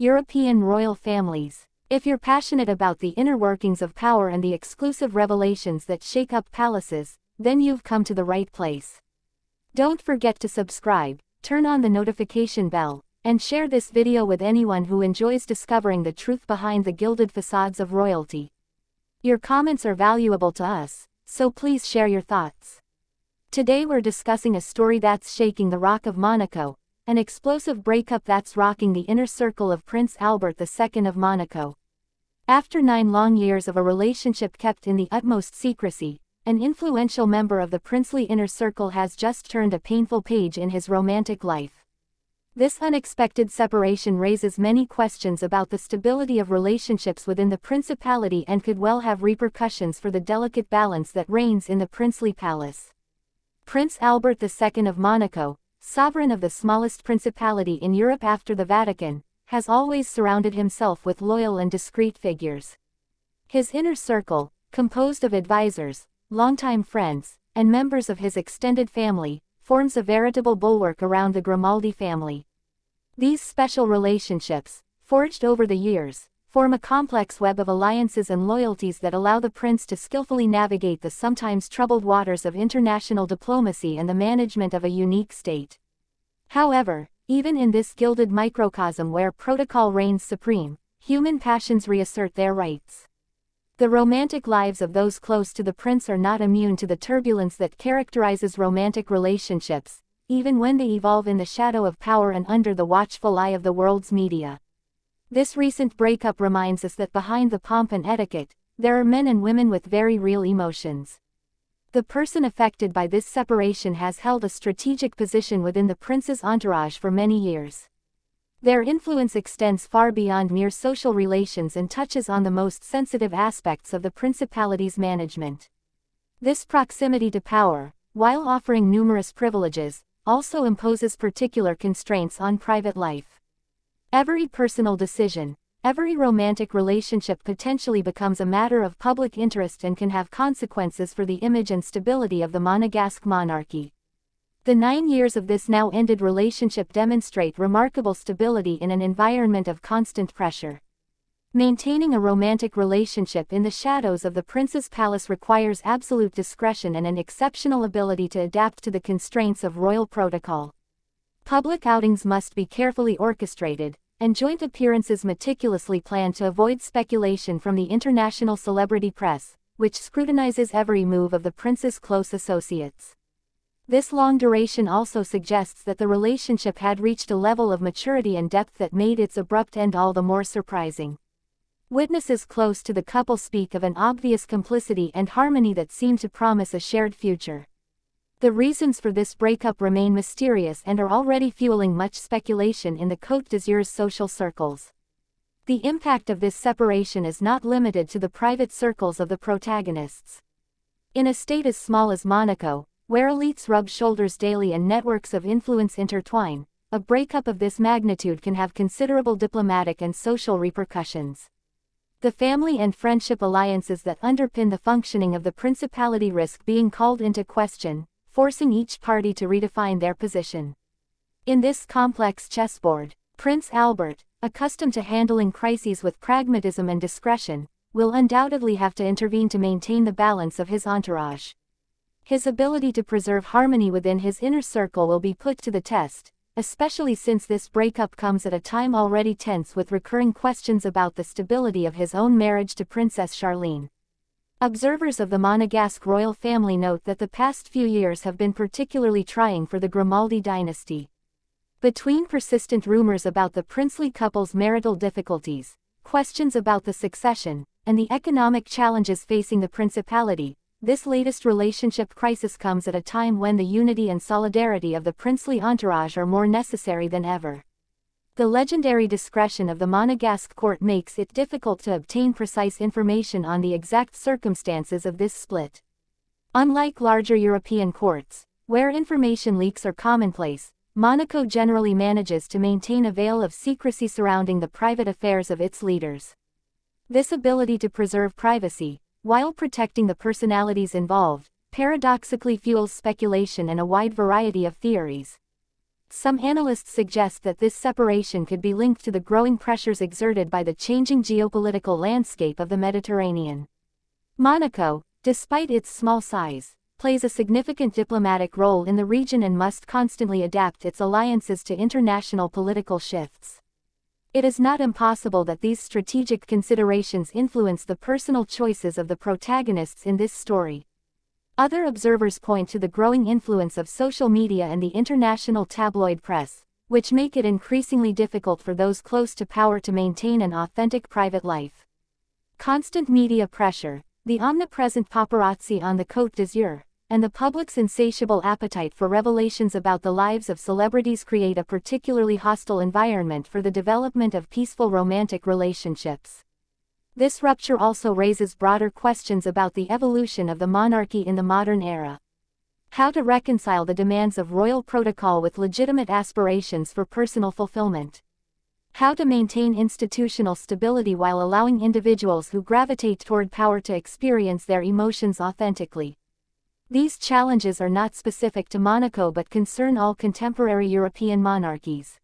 European royal families. If you're passionate about the inner workings of power and the exclusive revelations that shake up palaces, then you've come to the right place. Don't forget to subscribe, turn on the notification bell, and share this video with anyone who enjoys discovering the truth behind the gilded facades of royalty. Your comments are valuable to us, so please share your thoughts. Today we're discussing a story that's shaking the Rock of Monaco, an explosive breakup that's rocking the inner circle of Prince Albert II of Monaco. After 9 long years of a relationship kept in the utmost secrecy, an influential member of the princely inner circle has just turned a painful page in his romantic life. This unexpected separation raises many questions about the stability of relationships within the principality and could well have repercussions for the delicate balance that reigns in the princely palace. Prince Albert II of Monaco, sovereign of the smallest principality in Europe after the Vatican, has always surrounded himself with loyal and discreet figures. His inner circle, composed of advisors, longtime friends, and members of his extended family, forms a veritable bulwark around the Grimaldi family. These special relationships, forged over the years, form a complex web of alliances and loyalties that allow the prince to skillfully navigate the sometimes troubled waters of international diplomacy and the management of a unique state. However, even in this gilded microcosm where protocol reigns supreme, human passions reassert their rights. The romantic lives of those close to the prince are not immune to the turbulence that characterizes romantic relationships, even when they evolve in the shadow of power and under the watchful eye of the world's media. This recent breakup reminds us that behind the pomp and etiquette, there are men and women with very real emotions. The person affected by this separation has held a strategic position within the prince's entourage for many years. Their influence extends far beyond mere social relations and touches on the most sensitive aspects of the principality's management. This proximity to power, while offering numerous privileges, also imposes particular constraints on private life. Every personal decision, every romantic relationship potentially becomes a matter of public interest and can have consequences for the image and stability of the Monegasque monarchy. The 9 years of this now-ended relationship demonstrate remarkable stability in an environment of constant pressure. Maintaining a romantic relationship in the shadows of the prince's palace requires absolute discretion and an exceptional ability to adapt to the constraints of royal protocol. Public outings must be carefully orchestrated, and joint appearances meticulously planned to avoid speculation from the international celebrity press, which scrutinizes every move of the prince's close associates. This long duration also suggests that the relationship had reached a level of maturity and depth that made its abrupt end all the more surprising. Witnesses close to the couple speak of an obvious complicity and harmony that seem to promise a shared future. The reasons for this breakup remain mysterious and are already fueling much speculation in the Côte d'Azur's social circles. The impact of this separation is not limited to the private circles of the protagonists. In a state as small as Monaco, where elites rub shoulders daily and networks of influence intertwine, a breakup of this magnitude can have considerable diplomatic and social repercussions. The family and friendship alliances that underpin the functioning of the principality risk being called into question, forcing each party to redefine their position. In this complex chessboard, Prince Albert, accustomed to handling crises with pragmatism and discretion, will undoubtedly have to intervene to maintain the balance of his entourage. His ability to preserve harmony within his inner circle will be put to the test, especially since this breakup comes at a time already tense with recurring questions about the stability of his own marriage to Princess Charlene. Observers of the Monegasque royal family note that the past few years have been particularly trying for the Grimaldi dynasty. Between persistent rumors about the princely couple's marital difficulties, questions about the succession, and the economic challenges facing the principality, this latest relationship crisis comes at a time when the unity and solidarity of the princely entourage are more necessary than ever. The legendary discretion of the Monegasque court makes it difficult to obtain precise information on the exact circumstances of this split. Unlike larger European courts, where information leaks are commonplace, Monaco generally manages to maintain a veil of secrecy surrounding the private affairs of its leaders. This ability to preserve privacy, while protecting the personalities involved, paradoxically fuels speculation and a wide variety of theories. Some analysts suggest that this separation could be linked to the growing pressures exerted by the changing geopolitical landscape of the Mediterranean. Monaco, despite its small size, plays a significant diplomatic role in the region and must constantly adapt its alliances to international political shifts. It is not impossible that these strategic considerations influence the personal choices of the protagonists in this story. Other observers point to the growing influence of social media and the international tabloid press, which make it increasingly difficult for those close to power to maintain an authentic private life. Constant media pressure, the omnipresent paparazzi on the Côte d'Azur, and the public's insatiable appetite for revelations about the lives of celebrities create a particularly hostile environment for the development of peaceful romantic relationships. This rupture also raises broader questions about the evolution of the monarchy in the modern era. How to reconcile the demands of royal protocol with legitimate aspirations for personal fulfillment. How to maintain institutional stability while allowing individuals who gravitate toward power to experience their emotions authentically. These challenges are not specific to Monaco but concern all contemporary European monarchies.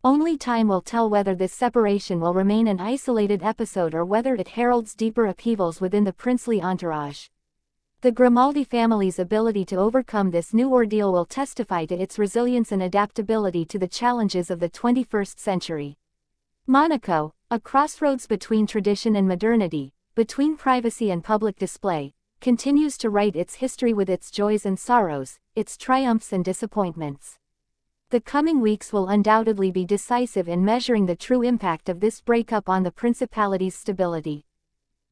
Only time will tell whether this separation will remain an isolated episode or whether it heralds deeper upheavals within the princely entourage. The Grimaldi family's ability to overcome this new ordeal will testify to its resilience and adaptability to the challenges of the 21st century. Monaco, a crossroads between tradition and modernity, between privacy and public display, continues to write its history with its joys and sorrows, its triumphs and disappointments. The coming weeks will undoubtedly be decisive in measuring the true impact of this breakup on the principality's stability.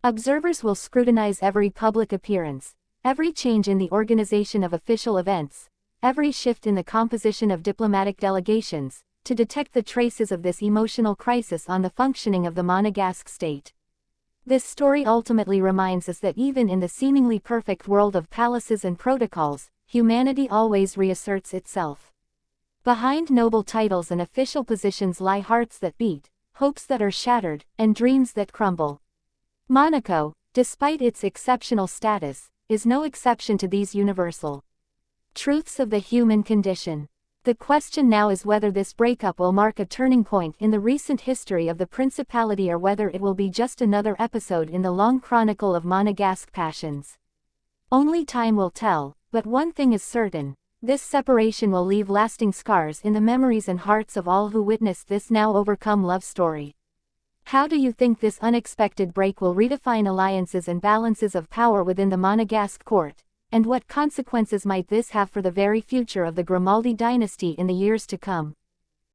Observers will scrutinize every public appearance, every change in the organization of official events, every shift in the composition of diplomatic delegations, to detect the traces of this emotional crisis on the functioning of the Monegasque state. This story ultimately reminds us that even in the seemingly perfect world of palaces and protocols, humanity always reasserts itself. Behind noble titles and official positions lie hearts that beat, hopes that are shattered, and dreams that crumble. Monaco, despite its exceptional status, is no exception to these universal truths of the human condition. The question now is whether this breakup will mark a turning point in the recent history of the principality or whether it will be just another episode in the long chronicle of Monegasque passions. Only time will tell, but one thing is certain: this separation will leave lasting scars in the memories and hearts of all who witnessed this now overcome love story. How do you think this unexpected break will redefine alliances and balances of power within the Monegasque court? And what consequences might this have for the very future of the Grimaldi dynasty in the years to come?